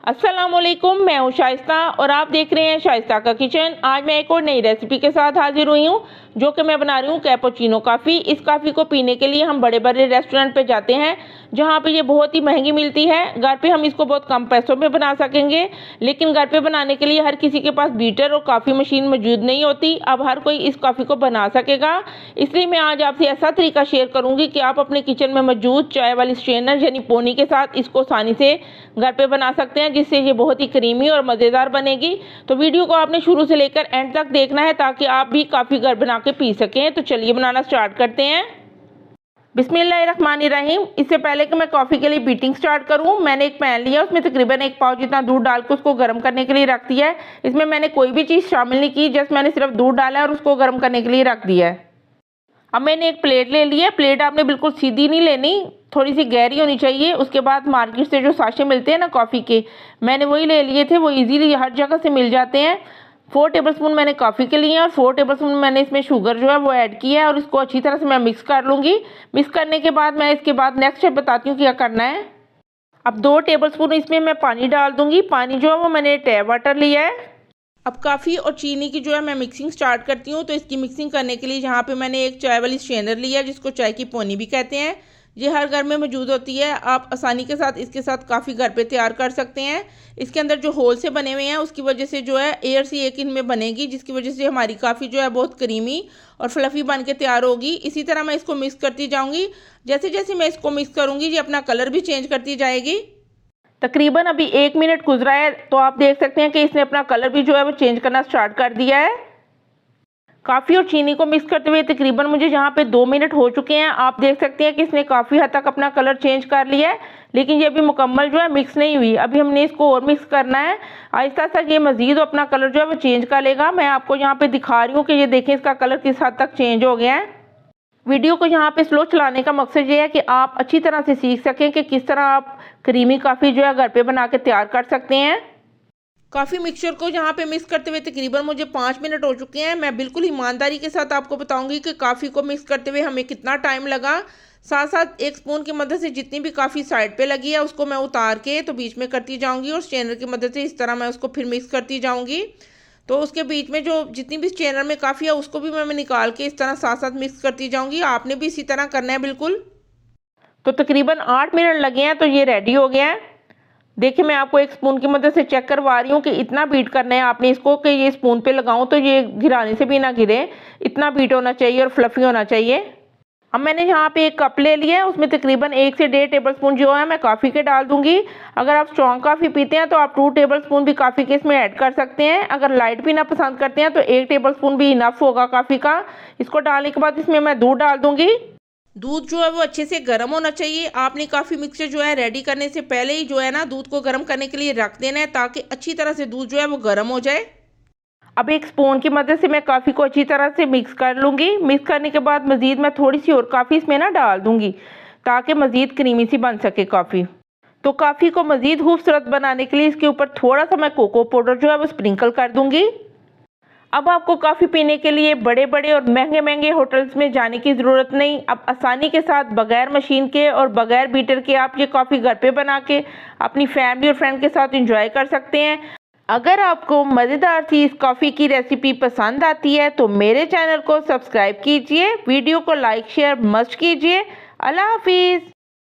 अस्सलामुअलैकुम, मैं हूँ शाइस्ता और आप देख रहे हैं शाइस्ता का किचन। आज मैं एक और नई रेसिपी के साथ हाजिर हुई हूँ, जो कि मैं बना रही हूँ कैपुचिनो कॉफ़ी। इस कॉफ़ी को पीने के लिए हम बड़े बड़े रेस्टोरेंट पे जाते हैं, जहाँ पे ये बहुत ही महंगी मिलती है। घर पे हम इसको बहुत कम पैसों में बना सकेंगे, लेकिन घर पे बनाने के लिए हर किसी के पास बीटर और कॉफ़ी मशीन मौजूद नहीं होती। अब हर कोई इस कॉफ़ी को बना सकेगा, इसलिए मैं आज आपसे ऐसा तरीका शेयर करूँगी कि आप अपने किचन में मौजूद चाय वाली स्ट्रेनर यानी पोनी के साथ इसको आसानी से घर पे बना सकते हैं, जिससे ये बहुत ही क्रीमी और मज़ेदार बनेगी। तो वीडियो को आपने शुरू से लेकर एंड तक देखना है, ताकि आप भी कॉफ़ी घर बना के पी सकें। तो चलिए बनाना स्टार्ट करते हैं। बिस्मिल्लाहिर्रहमानिर्रहीम। इससे पहले कि मैं कॉफ़ी के लिए बीटिंग स्टार्ट करूं, मैंने एक पैन लिया, उसमें तकरीबन 1 पाव जितना दूध डाल के उसको गर्म करने के लिए रख दिया है। इसमें मैंने कोई भी चीज़ शामिल नहीं की, जस्ट मैंने सिर्फ दूध डाला है और उसको गर्म करने के लिए रख दिया है। अब मैंने एक प्लेट ले ली है। प्लेट आपने बिल्कुल सीधी नहीं लेनी, थोड़ी सी गहरी होनी चाहिए। उसके बाद मार्केट से जो साशे मिलते हैं ना कॉफ़ी के, मैंने वही ले लिए थे। वो इजीली हर जगह से मिल जाते हैं। 4 टेबलस्पून मैंने कॉफ़ी के लिए हैं और 4 टेबलस्पून मैंने इसमें शुगर जो है वो ऐड किया है और इसको अच्छी तरह से मैं मिक्स कर लूँगी। मिक्स करने के बाद मैं इसके बाद नेक्स्ट स्टेप बताती हूँ क्या करना है। अब 2 टेबलस्पून इसमें मैं पानी डाल दूँगी। पानी जो है वो मैंने टैप वाटर लिया है। अब कॉफ़ी और चीनी की जो है मैं मिक्सिंग स्टार्ट करती हूँ। तो इसकी मिक्सिंग करने के लिए यहाँ पे मैंने एक चाय वाली स्ट्रेनर लिया है, जिसको चाय की पोनी भी कहते हैं। ये हर घर में मौजूद होती है। आप आसानी के साथ इसके साथ काफ़ी घर पे तैयार कर सकते हैं। इसके अंदर जो होल से बने हुए हैं, उसकी वजह से जो है एयर सी एक इनमें बनेगी, जिसकी वजह से हमारी कॉफ़ी जो है बहुत क्रीमी और फ्लफ़ी बन के तैयार होगी। इसी तरह मैं इसको मिक्स करती जाऊँगी। जैसे जैसे मैं इसको मिक्स करूँगी, ये अपना कलर भी चेंज करती जाएगी। तकरीबन अभी 1 मिनट गुजरा है, तो आप देख सकते हैं कि इसने अपना कलर भी जो है वो चेंज करना स्टार्ट कर दिया है। कॉफ़ी और चीनी को मिक्स करते हुए तकरीबन मुझे यहाँ पे 2 मिनट हो चुके हैं। आप देख सकते हैं कि इसने काफ़ी हद तक अपना कलर चेंज कर लिया है, लेकिन ये अभी मुकम्मल जो है मिक्स नहीं हुई। अभी हमने इसको और मिक्स करना है। आहिस्ता आहिस्ता ये मज़ीद अपना कलर जो है वो चेंज कर लेगा। मैं आपको यहाँ पे दिखा रही हूँ कि ये देखें इसका कलर किस हद तक चेंज हो गया है। वीडियो को यहाँ पे स्लो चलाने का मकसद ये है कि आप अच्छी तरह से सीख सकें कि किस तरह आप क्रीमी कॉफ़ी जो है घर पे बना के तैयार कर सकते हैं। कॉफ़ी मिक्सचर को यहाँ पे मिक्स करते हुए तकरीबन मुझे 5 मिनट हो चुके हैं। मैं बिल्कुल ईमानदारी के साथ आपको बताऊंगी कि कॉफ़ी को मिक्स करते हुए हमें कितना टाइम लगा। साथ साथ एक स्पून की मदद से जितनी भी कॉफ़ी साइड पे लगी है उसको मैं उतार के तो बीच में करती जाऊँगी, और स्ट्रेनर की मदद से इस तरह मैं उसको फिर मिक्स करती जाऊँगी। तो उसके बीच में जो जितनी भी स्ट्रेनर में कॉफ़ी है उसको भी मैं निकाल के इस तरह साथ साथ मिक्स करती जाऊँगी। आपने भी इसी तरह करना है बिल्कुल। तो तकरीबन 8 मिनट लगे हैं, तो ये रेडी हो गया है। देखिए, मैं आपको एक स्पून की मदद से चेक करवा रही हूँ कि इतना बीट करना है आपने इसको कि ये स्पून पे लगाऊं तो ये गिराने से भी ना गिरे। इतना बीट होना चाहिए और फ्लफ़ी होना चाहिए। अब मैंने यहाँ पे एक कप ले लिया है, उसमें तकरीबन 1 से 1.5 टेबलस्पून जो है मैं कॉफ़ी के डाल दूँगी। अगर आप स्ट्रॉन्ग कॉफ़ी पीते हैं तो आप 2 टेबलस्पून भी कॉफ़ी के इसमें ऐड कर सकते हैं। अगर लाइट पीना पसंद करते हैं तो 1 टेबलस्पून भी इनफ होगा कॉफ़ी का। इसको डालने के बाद इसमें मैं दूध डाल दूँगी। दूध जो है वो अच्छे से गर्म होना चाहिए। आपने कॉफ़ी मिक्सचर जो है रेडी करने से पहले ही जो है ना दूध को गर्म करने के लिए रख देना है, ताकि अच्छी तरह से दूध जो है वो गर्म हो जाए। अब एक स्पून की मदद से मैं कॉफ़ी को अच्छी तरह से मिक्स कर लूँगी। मिक्स करने के बाद मज़ीद मैं थोड़ी सी और कॉफ़ी इसमें ना डाल दूँगी, ताकि मज़ीद क्रीमी सी बन सके कॉफ़ी। तो कॉफ़ी को मज़ीद खूबसूरत बनाने के लिए इसके ऊपर थोड़ा सा मैं कोको पाउडर जो है वो स्प्रिंकल कर दूँगी। अब आपको कॉफ़ी पीने के लिए बड़े बड़े और महंगे महंगे होटल्स में जाने की ज़रूरत नहीं। अब आसानी के साथ बग़ैर मशीन के और बग़ैर बीटर के आप ये कॉफ़ी घर पे बना के अपनी फैमिली और फ्रेंड के साथ एंजॉय कर सकते हैं। अगर आपको मज़ेदार सी इस कॉफ़ी की रेसिपी पसंद आती है तो मेरे चैनल को सब्सक्राइब कीजिए, वीडियो को लाइक शेयर मस्ट कीजिए। अल्लाह हाफिज़।